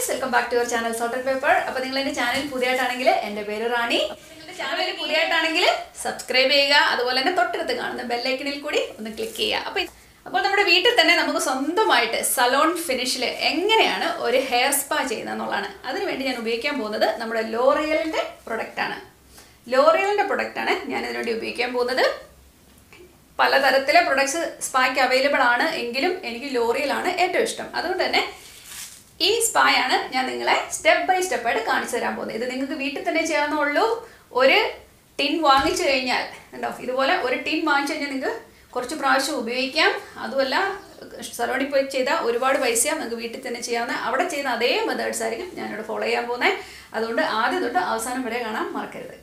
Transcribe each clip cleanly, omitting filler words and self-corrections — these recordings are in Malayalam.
guys, welcome back to our channel Salt and Pepper. അപ്പോൾ നിങ്ങൾ എൻ്റെ ചാനൽ പുതിയതാണെങ്കിൽ എൻ്റെ പേര് റാണി. നിങ്ങളുടെ ചാനൽ പുതിയതാണെങ്കിൽ സബ്സ്ക്രൈബ് ചെയ്യുക. അതുപോലെ തന്നെ തൊട്ടടുത്ത് കാണുന്ന ബെൽ ഐക്കണിൽ കൂടി ഒന്ന് ക്ലിക്ക് ചെയ്യുക. അപ്പോൾ നമ്മുടെ വീട്ടിൽ തന്നെ നമുക്ക് സ്വന്തമായിട്ട് സലോൺ ഫിനിഷിൽ എങ്ങനെയാണ് ഒരു ഹെയർ സ്പാ ചെയ്യുന്നതെന്നുള്ളതാണ്. അതിനുവേണ്ടി ഞാൻ ഉപയോഗിക്കാൻ പോകുന്നത് നമ്മുടെ ലോറിയലിൻ്റെ പ്രൊഡക്റ്റാണ്. ലോറിയലിൻ്റെ പ്രൊഡക്റ്റാണ് ഞാൻ ഇതിനുവേണ്ടി ഉപയോഗിക്കാൻ പോകുന്നത്. പലതരത്തിലെ പ്രൊഡക്ട്സ് സ്പായ്ക്ക് അവൈലബിൾ ആണ് എങ്കിലും എനിക്ക് ലോറിയലാണ് ഏറ്റവും ഇഷ്ടം. അതുകൊണ്ട് തന്നെ ഈ സ്പായാണ് ഞാൻ നിങ്ങളെ സ്റ്റെപ്പ് ബൈ സ്റ്റെപ്പായിട്ട് കാണിച്ചു തരാൻ പോകുന്നത്. ഇത് നിങ്ങൾക്ക് വീട്ടിൽ തന്നെ ചെയ്യാവുന്നുള്ളൂ. ഒരു ടിൻ വാങ്ങിച്ചു കഴിഞ്ഞാൽ ഉണ്ടോ, ഇതുപോലെ ഒരു ടിൻ വാങ്ങിച്ചു കഴിഞ്ഞാൽ നിങ്ങൾക്ക് കുറച്ച് പ്രാവശ്യം ഉപയോഗിക്കാം. അതുമല്ല സലോണിൽ പോയി ചെയ്താൽ ഒരുപാട് പൈസയാണ്. നിങ്ങൾക്ക് വീട്ടിൽ തന്നെ ചെയ്യാവുന്ന അവിടെ ചെയ്യുന്ന അതേ മെത്തേഡ്സ് ആയിരിക്കും ഞാനിവിടെ ഫോളോ ചെയ്യാൻ പോകുന്നത്. അതുകൊണ്ട് ആദ്യം തൊട്ട് അവസാനം വരെ കാണാൻ മറക്കരുത്.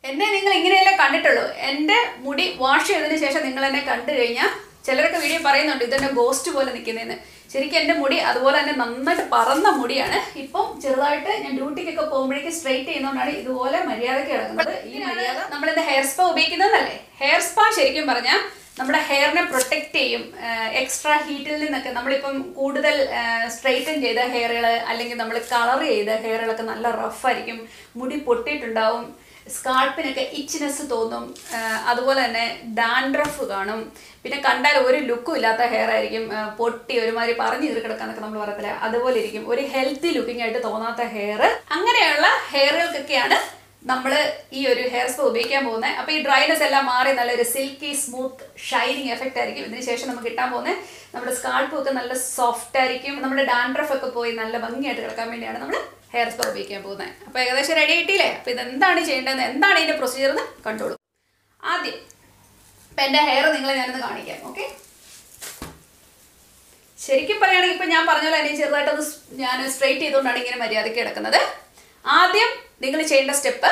എന്നെ നിങ്ങൾ ഇങ്ങനെയല്ലേ കണ്ടിട്ടുള്ളൂ. എൻ്റെ മുടി വാഷ് ചെയ്തതിന് ശേഷം നിങ്ങൾ എന്നെ കണ്ടു കഴിഞ്ഞാൽ ചിലരൊക്കെ വീഡിയോ പറയുന്നുണ്ട് ഇതെൻ്റെ ഗോസ്റ്റ് പോലെ നിൽക്കുന്നതെന്ന്. ശരിക്കും എൻ്റെ മുടി അതുപോലെ തന്നെ നന്നായിട്ട് പറന്ന മുടിയാണ്. ഇപ്പം ചെറുതായിട്ട് ഞാൻ ഡ്യൂട്ടിക്കൊക്കെ പോകുമ്പോഴേക്ക് സ്ട്രെയിറ്റ് ചെയ്യുന്നതുകൊണ്ടാണ് ഇതുപോലെ മര്യാദയ്ക്ക് കിടക്കുന്നത്. ഈ മര്യാദ നമ്മളിത് ഹെയർ സ്പാ ഉപയോഗിക്കുന്നതല്ലേ. ഹെയർ സ്പാ ശരിക്കും പറഞ്ഞാൽ നമ്മുടെ ഹെയറിനെ പ്രൊട്ടക്റ്റ് ചെയ്യും. എക്സ്ട്രാ ഹീറ്റിൽ നിന്നൊക്കെ നമ്മളിപ്പം കൂടുതൽ സ്ട്രെയിറ്റൻ ചെയ്ത ഹെയറുകൾ അല്ലെങ്കിൽ നമ്മൾ കളർ ചെയ്ത ഹെയറുകളൊക്കെ നല്ല റഫായിരിക്കും. മുടി പൊട്ടിയിട്ടുണ്ടാവും. സ്കാൾപ്പിനൊക്കെ ഇച്ചിനെസ് തോന്നും. അതുപോലെ തന്നെ ഡാൻഡ്രഫ് കാണും. പിന്നെ കണ്ടാൽ ഒരു ലുക്കും ഇല്ലാത്ത ഹെയർ ആയിരിക്കും. പൊട്ടി ഒരുമാതിരി പറഞ്ഞു കിടക്കാന്നൊക്കെ നമ്മൾ പറയത്തില്ല, അതുപോലെ ഇരിക്കും. ഒരു ഹെൽത്തി ലുക്കിംഗ് ആയിട്ട് തോന്നാത്ത ഹെയർ. അങ്ങനെയുള്ള ഹെയറുകൾക്കൊക്കെയാണ് നമ്മൾ ഈ ഒരു ഹെയർ സ്പാ ഉപയോഗിക്കാൻ പോകുന്നത്. അപ്പോൾ ഈ ഡ്രൈനെസ് എല്ലാം മാറി നല്ലൊരു സിൽക്കി സ്മൂത്ത് ഷൈനിങ് എഫക്റ്റ് ആയിരിക്കും. ഇതിന് ശേഷം നമുക്ക് കിട്ടാൻ പോകുന്നത് നമ്മുടെ സ്കാൾപ്പും ഒക്കെ നല്ല സോഫ്റ്റ് ആയിരിക്കും. നമ്മുടെ ഡാൻഡ്രഫ് ഒക്കെ പോയി നല്ല ഭംഗിയായിട്ട് കിടക്കാൻ വേണ്ടിയാണ് നമ്മൾ ഹെയർ സ്പാ ഉപയോഗിക്കാൻ പോകുന്നത്. അപ്പോൾ ഏകദേശം റെഡി ആയിട്ടില്ലേ? അപ്പോൾ ഇതെന്താണ് ചെയ്യേണ്ടതെന്ന്, എന്താണ് ഇതിൻ്റെ പ്രൊസീജിയർ എന്ന് കണ്ടോളൂ. ആദ്യം ഇപ്പം എൻ്റെ ഹെയർ നിങ്ങളെ ഞാനൊന്ന് കാണിക്കാം. ഓക്കെ, ശരിക്കും പറയുകയാണെങ്കിൽ ഇപ്പം ഞാൻ പറഞ്ഞ പോലെ എനിക്ക് ചെറുതായിട്ടൊന്ന് ഞാൻ സ്ട്രെയിറ്റ് ചെയ്തുകൊണ്ടാണ് ഇങ്ങനെ മര്യാദയ്ക്ക് കിടക്കുന്നത്. ആദ്യം നിങ്ങൾ ചെയ്യേണ്ട സ്റ്റെപ്പ്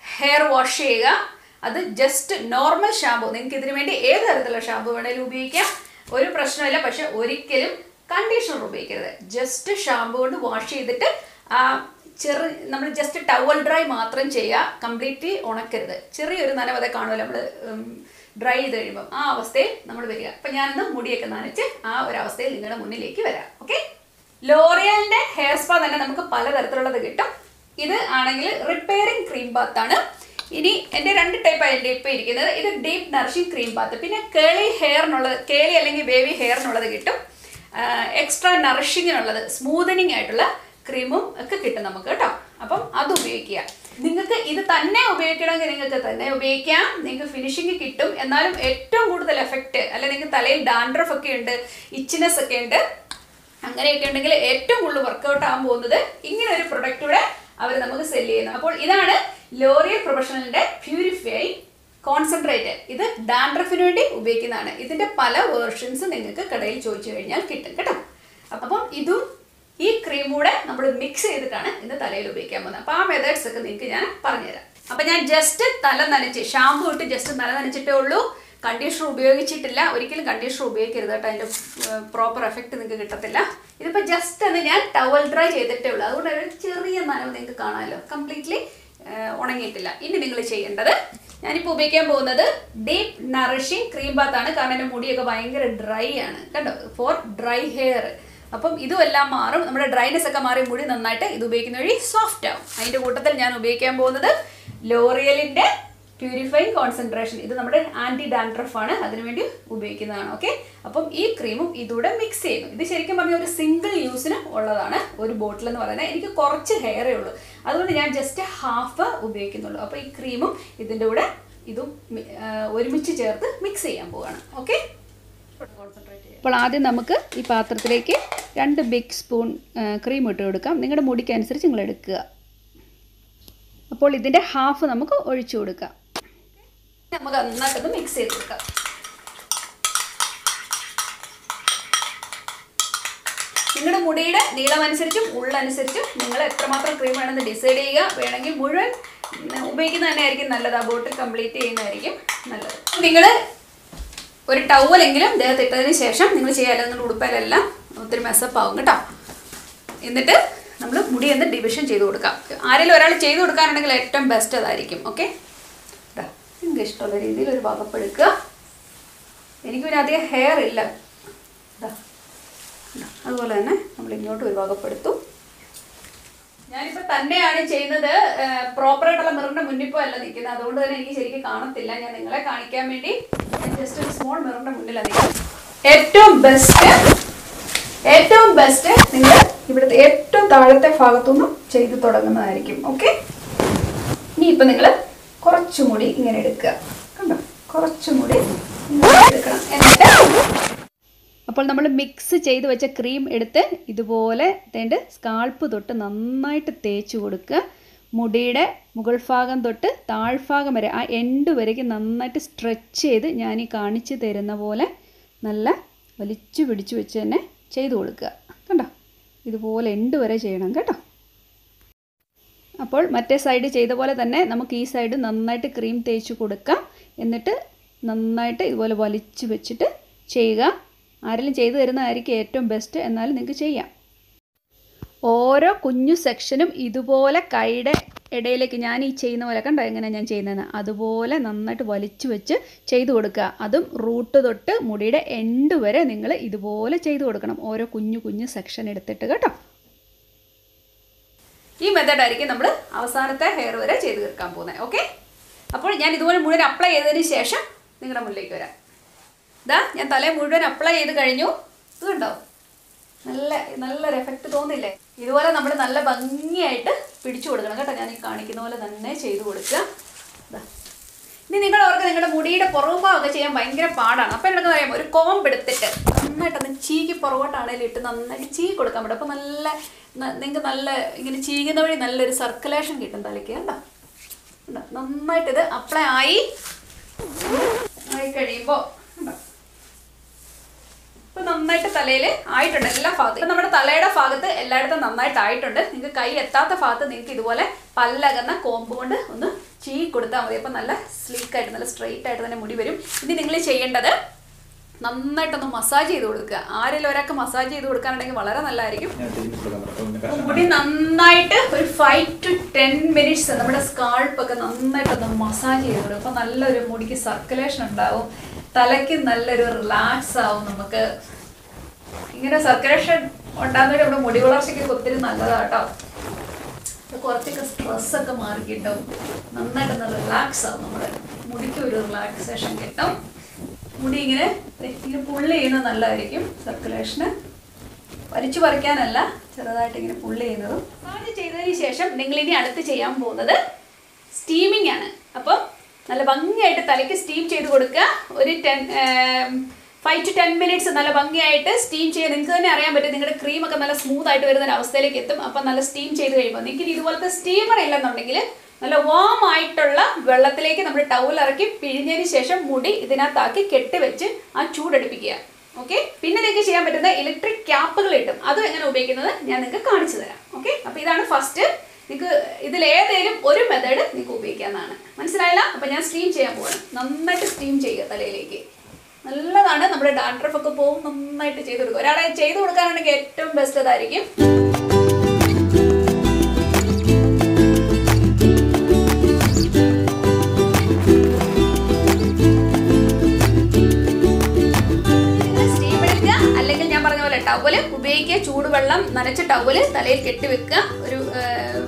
ഹെയർ വാഷ് ചെയ്യുക. അത് ജസ്റ്റ് നോർമൽ ഷാമ്പു, നിങ്ങൾക്ക് ഇതിനു വേണ്ടി ഏത് തരത്തിലുള്ള ഷാമ്പു വേണമെങ്കിലും ഉപയോഗിക്കാം, ഒരു പ്രശ്നമില്ല. പക്ഷെ ഒരിക്കലും കണ്ടീഷണർ ഉപയോഗിക്കരുത്. ജസ്റ്റ് ഷാമ്പു കൊണ്ട് വാഷ് ചെയ്തിട്ട് നമ്മൾ ജസ്റ്റ് ടവൽ ഡ്രൈ മാത്രം ചെയ്യുക. കംപ്ലീറ്റ്ലി ഉണക്കരുത്. ചെറിയൊരു നനവത കാണുമല്ലോ നമ്മൾ ഡ്രൈ ചെയ്ത് കഴിയുമ്പം, ആ അവസ്ഥയിൽ നമ്മൾ വരിക. അപ്പം ഞാനിന്ന് മുടിയൊക്കെ നനച്ച് ആ ഒരു അവസ്ഥയിൽ നിങ്ങളുടെ മുന്നിലേക്ക് വരാം. ഓക്കെ, ലോറിയലിൻ്റെ ഹെയർ സ്പാ തന്നെ നമുക്ക് പലതരത്തിലുള്ളത് കിട്ടും. ഇത് ആണെങ്കിൽ റിപ്പയറിംഗ് ക്രീം ബാത്താണ്. ഇനി എൻ്റെ രണ്ട് ടൈപ്പാണ് എൻ്റെ ഇപ്പോൾ ഇരിക്കുന്നത്. ഇത് ഡീപ്പ് നറിഷിംഗ് ക്രീം ബാത്ത്. പിന്നെ കേളി ഹെയറിനുള്ളത്, കേളി അല്ലെങ്കിൽ ബേബി ഹെയറിനുള്ളത് കിട്ടും. എക്സ്ട്രാ നറിഷിങ്ങിനുള്ളത്, സ്മൂതനിങ് ആയിട്ടുള്ള ക്രീമും ഒക്കെ കിട്ടും നമുക്ക് കേട്ടോ. അപ്പം അത് ഉപയോഗിക്കുക. നിങ്ങൾക്ക് ഇത് തന്നെ ഉപയോഗിക്കണമെങ്കിൽ നിങ്ങൾക്ക് തന്നെ ഉപയോഗിക്കാം. നിങ്ങൾക്ക് ഫിനിഷിങ് കിട്ടും. എന്നാലും ഏറ്റവും കൂടുതൽ എഫക്റ്റ്, അല്ലെ നിങ്ങൾക്ക് തലയിൽ ഡാൻഡ്രഫ് ഒക്കെ ഉണ്ട്, ഇച്ചിനെസ് ഒക്കെ ഉണ്ട്, അങ്ങനെയൊക്കെ ഉണ്ടെങ്കിൽ ഏറ്റവും കൂടുതൽ വർക്കൗട്ട് ആകാൻ പോകുന്നത് ഇങ്ങനെ ഒരു പ്രൊഡക്റ്റൂടെ അവർ നമുക്ക് സെല് ചെയ്യുന്നു. അപ്പോൾ ഇതാണ് ലോറിയൽ പ്രൊഫഷണലിൻ്റെ പ്യൂരിഫൈ കോൺസെൻട്രേറ്റ്. ഇത് ഡാൻഡ്രഫിന് വേണ്ടി ഉപയോഗിക്കുന്നതാണ്. ഇതിൻ്റെ പല വേർഷൻസ് നിങ്ങൾക്ക് കടയിൽ ചോദിച്ചു കഴിഞ്ഞാൽ കിട്ടും കേട്ടോ. അപ്പം ഇതും ഈ ക്രീം കൂടെ നമ്മൾ മിക്സ് ചെയ്തിട്ടാണ് ഇന്ന് തലയിൽ ഉപയോഗിക്കാൻ പോകുന്നത്. അപ്പോൾ ആ മെത്തേഡ്സ് ഒക്കെ നിങ്ങൾക്ക് ഞാൻ പറഞ്ഞുതരാം. അപ്പം ഞാൻ ജസ്റ്റ് തല നനച്ച് ഷാമ്പു ഇട്ട് ജസ്റ്റ് തല നനച്ചിട്ടേ ഉള്ളൂ. കണ്ടീഷണർ ഉപയോഗിച്ചിട്ടില്ല. ഒരിക്കലും കണ്ടീഷണർ ഉപയോഗിക്കരുത് കേട്ടോ. അതിൻ്റെ പ്രോപ്പർ എഫക്റ്റ് നിങ്ങൾക്ക് കിട്ടത്തില്ല. ഇതിപ്പോൾ ജസ്റ്റ് ഒന്ന് ഞാൻ ടവൽ ഡ്രൈ ചെയ്തിട്ടേ ഉള്ളൂ. അതുകൊണ്ട് ഒരു ചെറിയ നനവ് നിങ്ങൾക്ക് കാണാമല്ലോ. കംപ്ലീറ്റ്ലി ഉണങ്ങിയിട്ടില്ല. ഇനി നിങ്ങൾ ചെയ്യേണ്ടത്, ഞാനിപ്പോൾ ഉപയോഗിക്കാൻ പോകുന്നത് ഡീപ്പ് നറിഷിംഗ് ക്രീം ബാത്താണ്. കാരണം എൻ്റെ മുടിയൊക്കെ ഭയങ്കര ഡ്രൈ ആണ് കേട്ടോ, ഫോർ ഡ്രൈ ഹെയർ. അപ്പം ഇതും എല്ലാം മാറും. നമ്മുടെ ഡ്രൈനെസ് ഒക്കെ മാറി മുടി നന്നായിട്ട് ഇത് ഉപയോഗിക്കുന്ന വഴി സോഫ്റ്റ് ആവും. അതിൻ്റെ കൂട്ടത്തിൽ ഞാൻ ഉപയോഗിക്കാൻ പോകുന്നത് ലോറിയലിൻ്റെ പ്യൂരിഫൈങ് കോൺസെൻട്രേഷൻ. ഇത് നമ്മുടെ ആൻറ്റി ഡാൻഡ്രഫ് ആണ്, അതിനുവേണ്ടി ഉപയോഗിക്കുന്നതാണ്. ഓക്കെ, അപ്പം ഈ ക്രീമും ഇതൂടെ മിക്സ് ചെയ്യുന്നു. ഇത് ശരിക്കും പറഞ്ഞാൽ ഒരു സിംഗിൾ യൂസിന് ഉള്ളതാണ് ഒരു ബോട്ടിൽ എന്ന് പറയുന്നത്. എനിക്ക് കുറച്ച് ഹെയറേ ഉള്ളൂ, അതുകൊണ്ട് ഞാൻ ജസ്റ്റ് ഹാഫ് ഉപയോഗിക്കുന്നുള്ളൂ. അപ്പോൾ ഈ ക്രീമും ഇതിൻ്റെ കൂടെ ഇതും ഒരുമിച്ച് ചേർത്ത് മിക്സ് ചെയ്യാൻ പോവുകയാണ്. ഓക്കെ, അപ്പോൾ ആദ്യം നമുക്ക് ഈ പാത്രത്തിലേക്ക് 2 ബിഗ് സ്പൂൺ ക്രീം ഇട്ട് കൊടുക്കാം. നിങ്ങളുടെ മുടിക്കനുസരിച്ച് നിങ്ങൾ എടുക്കുക. അപ്പോൾ ഇതിൻ്റെ ഹാഫ് നമുക്ക് ഒഴിച്ചു കൊടുക്കാം. നമുക്ക് നന്നായിട്ടൊന്ന് മിക്സ് ചെയ്ത് കൊടുക്കാം. നിങ്ങളുടെ മുടിയുടെ നീളം അനുസരിച്ചും ഉള്ളനുസരിച്ചും നിങ്ങൾ എത്രമാത്രം ക്രീം വേണമെന്ന് ഡിസൈഡ് ചെയ്യുക. വേണമെങ്കിൽ മുഴുവൻ ഉപയോഗിക്കുന്നത് തന്നെ ആയിരിക്കും നല്ലത്. ആ ബോട്ടിൽ കംപ്ലീറ്റ് ചെയ്യുന്നതായിരിക്കും നല്ലത്. നിങ്ങൾ ഒരു ടവലെങ്കിലും ദേഹത്ത് ഇട്ടതിന് ശേഷം നിങ്ങൾ ചെയ്യാമല്ലോ. നിങ്ങളുടെ ഉടുപ്പയിലെല്ലാം ഒത്തിരി മെസ്സപ്പ് ആവും കേട്ടോ. എന്നിട്ട് നമ്മൾ മുടി ഒന്ന് ഡിവിഷൻ ചെയ്ത് കൊടുക്കാം. ആരെങ്കിലും ഒരാൾ ചെയ്ത് കൊടുക്കാനുണ്ടെങ്കിൽ ഏറ്റവും ബെസ്റ്റ് അതായിരിക്കും. ഓക്കെ, നിങ്ങൾക്ക് ഇഷ്ടമുള്ള രീതിയിൽ ഒരു വകപ്പെടുക്കുക. എനിക്ക് പിന്നെ അധികം ഹെയർ ഇല്ല. അതുപോലെ തന്നെ നമ്മൾ ഇങ്ങോട്ട് ഒരു വകപ്പെടുത്തും. ഞാനിപ്പോൾ തന്നെയാണ് ചെയ്യുന്നത്. പ്രോപ്പറായിട്ടുള്ള മിററിൻ്റെ മുന്നിൽ പോയല്ല നിൽക്കുന്നത്, അതുകൊണ്ട് തന്നെ എനിക്ക് ശരിക്കും കാണത്തില്ല. ഞാൻ നിങ്ങളെ കാണിക്കാൻ വേണ്ടി ജസ്റ്റ് ഒരു സ്മോൾ മിററിൻ്റെ മുന്നിലാണ് നിൽക്കുന്നത്. ഏറ്റവും ബെസ്റ്റ് നിങ്ങൾ ഇവിടുത്തെ ഏറ്റവും താഴത്തെ ഭാഗത്തുനിന്നും ചെയ്ത് തുടങ്ങുന്നതായിരിക്കും. ഓക്കെ, ഇനിയിപ്പോൾ നിങ്ങൾ കുറച്ചും കൂടി ഇങ്ങനെ എടുക്കുക. കണ്ടോ, കുറച്ചും കൂടി എടുക്കണം. എന്നിട്ട് അപ്പോൾ നമ്മൾ മിക്സ് ചെയ്ത് വെച്ച ക്രീം എടുത്ത് ഇതുപോലെ തേണ്ട സ്കാൾപ്പ് തൊട്ട് നന്നായിട്ട് തേച്ച് കൊടുക്കുക. മുടിയുടെ മുകൾ ഭാഗം തൊട്ട് താഴ്ഭാഗം വരെ, ആ എൻഡ് വരേക്ക് നന്നായിട്ട് സ്ട്രെച്ച് ചെയ്ത് ഞാൻ ഈ കാണിച്ച് തരുന്ന പോലെ നല്ല വലിച്ചു പിടിച്ച് വെച്ച് തന്നെ ചെയ്ത് കൊടുക്കുക. കണ്ടോ, ഇതുപോലെ എൻഡ് വരെ ചെയ്യണം കേട്ടോ. അപ്പോൾ മറ്റേ സൈഡ് ചെയ്ത പോലെ തന്നെ നമുക്ക് ഈ സൈഡ് നന്നായിട്ട് ക്രീം തേച്ച് കൊടുക്കാം. എന്നിട്ട് നന്നായിട്ട് ഇതുപോലെ വലിച്ചു വെച്ചിട്ട് ചെയ്യുക. ആരെങ്കിലും ചെയ്തു തരുന്നതായിരിക്കും ഏറ്റവും ബെസ്റ്റ്, എന്നാലും നിങ്ങൾക്ക് ചെയ്യാം. ഓരോ കുഞ്ഞു സെക്ഷനും ഇതുപോലെ കൈയുടെ ഇടയിലേക്ക് ഞാൻ ഈ ചെയ്യുന്ന പോലെ, കണ്ടോ എങ്ങനെയാണ് ഞാൻ ചെയ്യുന്നതെന്ന്, അതുപോലെ നന്നായിട്ട് വലിച്ചു വെച്ച് ചെയ്തു കൊടുക്കുക. അതും റൂട്ട് തൊട്ട് മുടിയുടെ എൻഡ് വരെ നിങ്ങൾ ഇതുപോലെ ചെയ്തു കൊടുക്കണം, ഓരോ കുഞ്ഞു സെക്ഷൻ എടുത്തിട്ട് കേട്ടോ. ഈ മെത്തേഡായിരിക്കും നമ്മൾ അവസാനത്തെ ഹെയർ വരെ ചെയ്ത് തീർക്കാൻ പോകുന്നത്. ഓക്കെ, അപ്പോൾ ഞാൻ ഇതുപോലെ മുഴുവൻ അപ്ലൈ ചെയ്തതിന് ശേഷം നിങ്ങളുടെ മുന്നിലേക്ക് വരാം. ഇതാ ഞാൻ തലയിൽ മുഴുവൻ അപ്ലൈ ചെയ്ത് കഴിഞ്ഞു. ഇത് കണ്ടോ, നല്ലൊരു എഫക്റ്റ് തോന്നില്ലേ? ഇതുപോലെ നമ്മൾ നല്ല ഭംഗിയായിട്ട് പിടിച്ചു കൊടുക്കണം കേട്ടോ. ഞാൻ ഈ കാണിക്കുന്ന പോലെ തന്നെ ചെയ്ത് കൊടുക്കുക. ഇനി നിങ്ങൾ ഓർക്ക് നിങ്ങളുടെ മുടിയുടെ പുറകുഭാഗമൊക്കെ ചെയ്യാൻ ഭയങ്കര പാടാണ്. അപ്പോൾ എന്നൊക്കെ പറയാം, ഒരു കോമ്പ് എടുത്തിട്ട് നന്നായിട്ടൊന്ന് ചീകി പുറകോട്ടാണെങ്കിലും ഇട്ട് നന്നായിട്ട് ചീകി കൊടുക്കാൻ പറ്റും. അപ്പോൾ നിങ്ങൾക്ക് നല്ല ഇങ്ങനെ ചീകുന്ന വഴി നല്ലൊരു സർക്കുലേഷൻ കിട്ടും തലയ്ക്ക്. കണ്ടോ, നന്നായിട്ടിത് അപ്ലൈ ആയി കഴിയുമ്പോൾ ഇപ്പം നന്നായിട്ട് തലയിൽ ആയിട്ടുണ്ട് എല്ലാ ഭാഗത്തും. ഇപ്പം നമ്മുടെ തലയുടെ ഭാഗത്ത് എല്ലായിടത്തും നന്നായിട്ട് ആയിട്ടുണ്ട്. നിങ്ങൾക്ക് കൈ എത്താത്ത ഭാഗത്ത് നിങ്ങൾക്ക് ഇതുപോലെ പല്ലകന്ന കോമ്പ് കൊണ്ട് ഒന്ന് ചീകി കൊടുത്താൽ മതി. അപ്പം നല്ല സ്ലീക്കായിട്ട് നല്ല സ്ട്രെയിറ്റ് ആയിട്ട് തന്നെ മുടി വരും. ഇനി നിങ്ങൾ ചെയ്യേണ്ടത് നന്നായിട്ടൊന്ന് മസാജ് ചെയ്ത് കൊടുക്കുക. ആരെങ്കിലും ഒരാൾക്ക് മസാജ് ചെയ്ത് കൊടുക്കാനുണ്ടെങ്കിൽ വളരെ നല്ലതായിരിക്കും. മുടി നന്നായിട്ട് ഒരു 5 to 10 minutes നമ്മുടെ സ്കാൾപ്പൊക്കെ നന്നായിട്ടൊന്ന് മസാജ് ചെയ്ത് കൊടുക്കും. അപ്പം നല്ലൊരു മുടിക്ക് സർക്കുലേഷൻ ഉണ്ടാവും, തലയ്ക്ക് നല്ലൊരു റിലാക്സ് ആവും. നമുക്ക് ഇങ്ങനെ സർക്കുലേഷൻ ഉണ്ടാകുന്നവരെ നമ്മുടെ മുടി വളർച്ചയ്ക്ക് ഒത്തിരി നല്ലതാട്ടോ. കുറച്ചൊക്കെ സ്ട്രെസ്സൊക്കെ മാറി കിട്ടും, നന്നായിട്ടൊന്ന് റിലാക്സ് ആവും. നമ്മുടെ മുടിക്ക് ഒരു റിലാക്സേഷൻ കിട്ടും. മുടി ഇങ്ങനെ പുള്ളി ചെയ്യുന്നത് നല്ലതായിരിക്കും സർക്കുലേഷന്. വലിച്ചു പറിക്കാനല്ല, ചെറുതായിട്ട് ഇങ്ങനെ പുള്ളി ചെയ്യുന്നതും. മസാജ് ചെയ്തതിന് ശേഷം നിങ്ങളിനി അടുത്ത് ചെയ്യാൻ പോകുന്നത് സ്റ്റീമിംഗ് ആണ്. അപ്പം നല്ല ഭംഗിയായിട്ട് തലയ്ക്ക് സ്റ്റീം ചെയ്ത് കൊടുക്കുക. ഒരു 5 to 10 minutes നല്ല ഭംഗിയായിട്ട് സ്റ്റീം ചെയ്യുക. നിങ്ങൾക്ക് തന്നെ അറിയാൻ പറ്റും, നിങ്ങളുടെ ക്രീമൊക്കെ നല്ല സ്മൂത്ത് ആയിട്ട് വരുന്ന ഒരു അവസ്ഥയിലേക്ക് എത്തും. അപ്പം നല്ല സ്റ്റീം ചെയ്ത് കഴിയുമ്പോൾ നിങ്ങൾക്ക് ഇതുപോലത്തെ സ്റ്റീമർ ഇല്ലെന്നുണ്ടെങ്കിൽ നല്ല വാം ആയിട്ടുള്ള വെള്ളത്തിലേക്ക് നമ്മൾ ടവൽ ഇറക്കി പിഴിഞ്ഞതിന് ശേഷം മുടി ഇതിനകത്താക്കി കെട്ടിവെച്ച് ആ ചൂടെടുപ്പിക്കുക. ഓക്കെ, പിന്നെ നിങ്ങൾക്ക് ചെയ്യാൻ പറ്റുന്ന ഇലക്ട്രിക് ക്യാപ്പുകൾ കിട്ടും. അതും എങ്ങനെ ഉപയോഗിക്കുന്നത് ഞാൻ നിങ്ങൾക്ക് കാണിച്ചു തരാം. ഓക്കെ, അപ്പോൾ ഇതാണ് ഫസ്റ്റ്. നിങ്ങൾക്ക് ഇതിലേതെങ്കിലും ഒരു മെത്തേഡ് നിങ്ങൾക്ക് ഉപയോഗിക്കാവുന്നതാണ്. മനസ്സിലായില്ല? അപ്പോൾ ഞാൻ സ്റ്റീം ചെയ്യാൻ പോകണം. നന്നായിട്ട് സ്റ്റീം ചെയ്യുക തലയിലേക്ക്. നല്ലതാണ്, നമ്മുടെ ഡാൻഡ്രഫ് ഒക്കെ പോകും. നന്നായിട്ട് ചെയ്ത് കൊടുക്കുക. ഒരാളെ ചെയ്ത് കൊടുക്കാനാണെങ്കിൽ ഏറ്റവും ബെസ്റ്റ് അതായിരിക്കും. ടവല് ഉപയോഗിക്കുക, ചൂടുവെള്ളം നനച്ച ടവല് തലയിൽ കെട്ടിവെക്കുക. ഒരു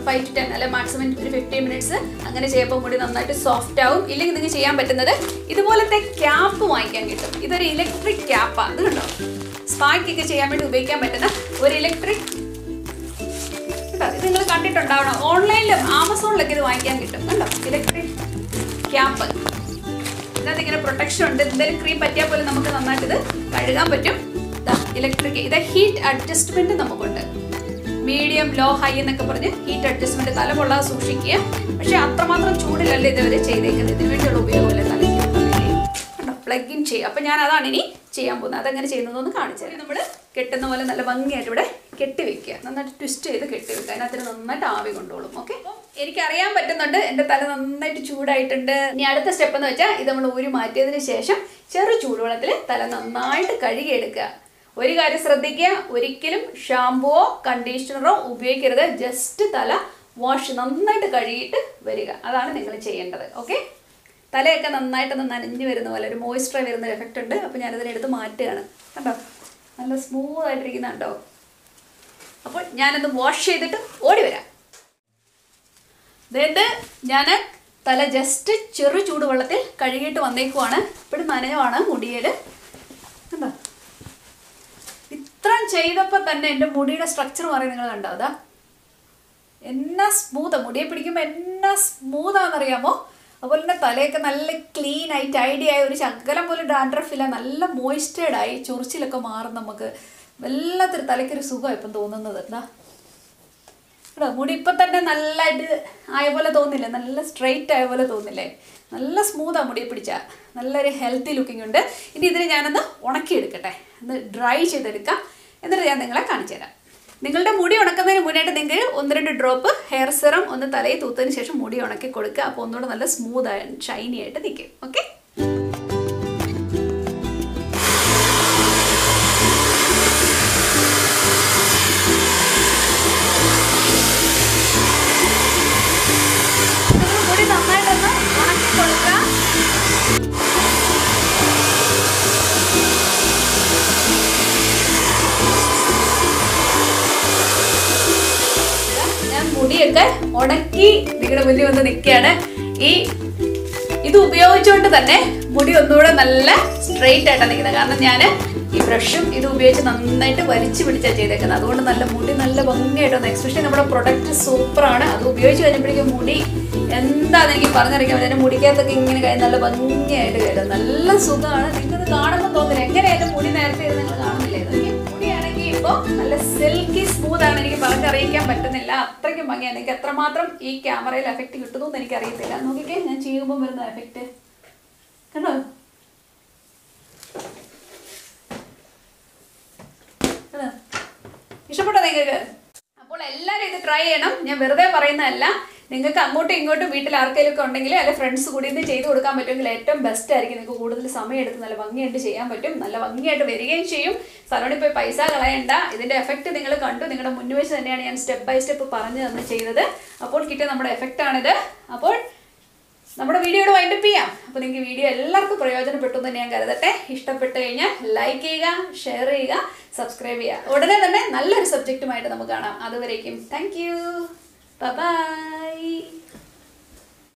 5 to 10 അല്ലെ മാക്സിമം ഒരു 15 minutes. അങ്ങനെ ചെയ്യുമ്പോൾ മുടി നന്നായിട്ട് സോഫ്റ്റ് ആവും. ഇല്ലെങ്കിൽ നിങ്ങൾക്ക് ചെയ്യാൻ പറ്റുന്നത് ഇതുപോലത്തെ ക്യാപ്പ് വാങ്ങിക്കാൻ കിട്ടും. ഇതൊരു ഇലക്ട്രിക് ക്യാപ്പാണ്. ഇത് കണ്ടോ, സ്പാക്കൊക്കെ ചെയ്യാൻ വേണ്ടി ഉപയോഗിക്കാൻ പറ്റുന്ന ഒരു ഇലക്ട്രിക്. ഇത് നിങ്ങൾ കണ്ടിട്ടുണ്ടാവണം, ഓൺലൈനിലും ആമസോണിലൊക്കെ ഇത് വാങ്ങിക്കാൻ കിട്ടും. കണ്ടോ, ഇലക്ട്രിക് ക്യാപ്പ്. ഇതിനകത്ത് ഇങ്ങനെ പ്രൊട്ടക്ഷൻ ഉണ്ട്. എന്തെങ്കിലും ക്രീം പറ്റിയാൽ പോലും നമുക്ക് നന്നായിട്ട് ഇത് കഴുകാൻ പറ്റും. ഇലക്ട്രിക് ഇത് ഹീറ്റ് അഡ്ജസ്റ്റ്മെന്റ് നമുക്കുണ്ട്. മീഡിയം, ലോ, ഹൈ എന്നൊക്കെ പറഞ്ഞ് ഹീറ്റ് അഡ്ജസ്റ്റ്മെന്റ്. തല പൊള്ളാതെ സൂക്ഷിക്കുക. പക്ഷെ അത്രമാത്രം ചൂടിലല്ല ഇതുവരെ ചെയ്തേക്കുന്നത്. ഇതിനു വേണ്ടിയുള്ള ഉപയോഗമല്ലേ തലയ്ക്ക്. കണ്ടോ, പ്ലഗ് ഇൻ ചെയ്യുക. അപ്പം ഞാൻ അതാണ് ഇനി ചെയ്യാൻ പോകുന്നത്. അതെങ്ങനെ ചെയ്യുന്നതെന്ന് കാണിച്ചു തരാം. നമ്മൾ കെട്ടുന്ന പോലെ നല്ല ഭംഗിയായിട്ട് ഇവിടെ കെട്ടിവെക്കുക. നന്നായിട്ട് ട്വിസ്റ്റ് ചെയ്ത് കെട്ടിവെക്കുക. അതിനകത്ത് നന്നായിട്ട് ആവി കൊണ്ടോളും. ഓക്കെ, എനിക്കറിയാൻ പറ്റുന്നുണ്ട് എൻ്റെ തല നന്നായിട്ട് ചൂടായിട്ടുണ്ട്. ഇനി അടുത്ത സ്റ്റെപ്പ് എന്ന് വെച്ചാൽ ഇത് നമ്മൾ ഊരി മാറ്റിയതിന് ശേഷം ചെറു ചൂടുവെള്ളത്തിൽ തല നന്നായിട്ട് കഴുകിയെടുക്കുക. ഒരു കാര്യം ശ്രദ്ധിക്കുക, ഒരിക്കലും ഷാമ്പുവോ കണ്ടീഷണറോ ഉപയോഗിക്കരുത്. ജസ്റ്റ് തല വാഷ് നന്നായിട്ട് കഴുകിയിട്ട് വരിക. അതാണ് നിങ്ങൾ ചെയ്യേണ്ടത്. ഓക്കെ, തലയൊക്കെ നന്നായിട്ടൊന്ന് നനഞ്ഞു വരുന്ന പോലെ ഒരു മോയ്സ്ചറായി വരുന്ന ഒരു എഫക്റ്റ് ഉണ്ട്. അപ്പോൾ ഞാനതിനെടുത്ത് മാറ്റുകയാണ്. കണ്ടോ, നല്ല സ്മൂത്ത് ആയിട്ടിരിക്കുന്ന കണ്ടോ. അപ്പോൾ ഞാനൊന്ന് വാഷ് ചെയ്തിട്ട് ഓടി വരാം. അതായത് ഞാൻ തല ജസ്റ്റ് ചെറു ചൂടുവെള്ളത്തിൽ കഴുകിയിട്ട് വന്നേക്കുവാണ്. ഇപ്പോഴും നനയുവാണ് മുടിയിൽ. കണ്ടോ, ഇത്രയും ചെയ്തപ്പോൾ തന്നെ എൻ്റെ മുടിയുടെ സ്ട്രക്ചർ മാറി. നിങ്ങൾ കണ്ടോ? അതാ എന്നാ സ്മൂത്താണ്, മുടിയെ പിടിക്കുമ്പോൾ എന്നാ സ്മൂത്താണെന്നറിയാമോ? അതുപോലെ തന്നെ തലയൊക്കെ നല്ല ക്ലീൻ ആയി ടൈഡി ആയി, ഒരു ശകലം പോലും ഡാൻഡ്രഫില്ല, നല്ല മോയ്സ്ചേർഡായി, ചൊറിച്ചിലൊക്കെ മാറും. നമുക്ക് വല്ലാത്തൊരു തലയ്ക്കൊരു സുഖമാണ് ഇപ്പം തോന്നുന്നത്. എന്താ കേട്ടോ, മുടി ഇപ്പം തന്നെ നല്ലതായിട്ട് ആയ പോലെ തോന്നില്ലേ? നല്ല സ്ട്രെയിറ്റ് ആയ പോലെ തോന്നില്ലേ? നല്ല സ്മൂത്താണ് മുടിയെ പിടിച്ചാൽ. നല്ലൊരു ഹെൽത്തി ലുക്കിംഗ് ഉണ്ട്. ഇനി ഇതിന് ഞാനൊന്ന് ഉണക്കിയെടുക്കട്ടെ, ഒന്ന് ഡ്രൈ ചെയ്തെടുക്കാം. എന്നിട്ട് ഞാൻ നിങ്ങളെ കാണിച്ചു തരാം. നിങ്ങളുടെ മുടി ഉണക്കുന്നതിന് മുന്നായിട്ട് നിങ്ങൾക്ക് 1-2 ഡ്രോപ്പ് ഹെയർ സിറം ഒന്ന് തലയിൽ തൂത്തതിന് ശേഷം മുടി ഉണക്കി കൊടുക്കുക. അപ്പോൾ ഒന്നുകൂടെ നല്ല സ്മൂത്ത് ആയി ഷൈനി ആയിട്ട് നിൽക്കും. ഓക്കെ, മുടി നന്നായിട്ടൊന്ന് ഉണക്കി കൊടുക്കുക. മുടിയൊക്കെ ഉണക്കി നിങ്ങളുടെ മുന്നിൽ വന്ന് നിൽക്കുകയാണ്. ഇത് ഉപയോഗിച്ചുകൊണ്ട് തന്നെ മുടി ഒന്നുകൂടെ നല്ല സ്ട്രെയിറ്റ് ആയിട്ടാണ് നിൽക്കുന്നത്. കാരണം ഞാൻ ഈ ബ്രഷും ഇത് ഉപയോഗിച്ച് നന്നായിട്ട് വലിച്ചു പിടിച്ചാണ് ചെയ്തേക്കുന്നത്. അതുകൊണ്ട് നല്ല മുടി നല്ല ഭംഗിയായിട്ട് വന്നു. എക്സ്പെഷ്യലി നമ്മുടെ പ്രൊഡക്റ്റ് സൂപ്പറാണ്. അത് ഉപയോഗിച്ച് കഴിഞ്ഞപ്പോഴേക്കും മുടി എന്താണെന്ന് എനിക്ക് പറഞ്ഞറിയിക്കാൻ പറ്റും. എൻ്റെ മുടിക്കകത്തൊക്കെ ഇങ്ങനെ കഴിഞ്ഞ് നല്ല ഭംഗിയായിട്ട് കയറും. നല്ല സുഖമാണ്. നിങ്ങൾക്കത് കാണുമ്പോൾ തോന്നില്ല, എങ്ങനെയായാലും മുടി നേരത്തെ ഇത് നിങ്ങൾ കാണുന്നില്ലേ? മുടിയാണെങ്കിൽ ഇപ്പോൾ നല്ല സിൽക്കി സ്മൂത്ത് ആണ്. എനിക്ക് പറഞ്ഞറിയിക്കാൻ പറ്റുന്നില്ല, അത്രയ്ക്കും ഭംഗിയാണ്. നിങ്ങൾക്ക് എത്രമാത്രം ഈ ക്യാമറയിൽ എഫക്റ്റ് കിട്ടുന്നു എന്ന് എനിക്കറിയത്തില്ല. നോക്കിക്കേ, ഞാൻ ചെയ്യുമ്പോൾ വരുന്ന എഫക്റ്റ് കണ്ടോ? ഇഷ്ടപ്പെട്ടോ നിങ്ങൾക്ക്? അപ്പോൾ എല്ലാവരും ഇത് ട്രൈ ചെയ്യണം. ഞാൻ വെറുതെ പറയുന്നതല്ല. നിങ്ങൾക്ക് അങ്ങോട്ടും ഇങ്ങോട്ടും വീട്ടിൽ ആർക്കെങ്കിലും ഒക്കെ ഉണ്ടെങ്കിൽ അല്ലെ ഫ്രണ്ട്സ് കൂടി ഇത് ചെയ്ത് കൊടുക്കാൻ പറ്റുമെങ്കിൽ ഏറ്റവും ബെസ്റ്റ് ആയിരിക്കും. നിങ്ങൾക്ക് കൂടുതൽ സമയം എടുത്ത് നല്ല ഭംഗിയായിട്ട് ചെയ്യാൻ പറ്റും. നല്ല ഭംഗിയായിട്ട് വരികയും ചെയ്യും. സലോണിൽ പോയി പൈസ കളയണ്ട. ഇതിൻ്റെ എഫക്റ്റ് നിങ്ങൾ കണ്ടു. നിങ്ങളുടെ മുന്നിൽ വെച്ച് തന്നെയാണ് ഞാൻ സ്റ്റെപ്പ് ബൈ സ്റ്റെപ്പ് പറഞ്ഞു തന്ന് ചെയ്തത്. അപ്പോൾ കിട്ടിയ നമ്മുടെ എഫക്റ്റാണിത്. അപ്പോൾ നമ്മുടെ വീഡിയോയുടെ വൈൻഡപ്പ് ചെയ്യാം. അപ്പോൾ നിങ്ങൾക്ക് വീഡിയോ എല്ലാവർക്കും പ്രയോജനപ്പെട്ടു എന്ന് ഞാൻ കരുതട്ടെ. ഇഷ്ടപ്പെട്ട് കഴിഞ്ഞാൽ ലൈക്ക് ചെയ്യുക, ഷെയർ ചെയ്യുക, സബ്സ്ക്രൈബ് ചെയ്യുക. ഉടനെ തന്നെ നല്ലൊരു സബ്ജക്റ്റുമായിട്ട് നമുക്ക് കാണാം. അതുവരേക്കും താങ്ക് യു, ബൈ.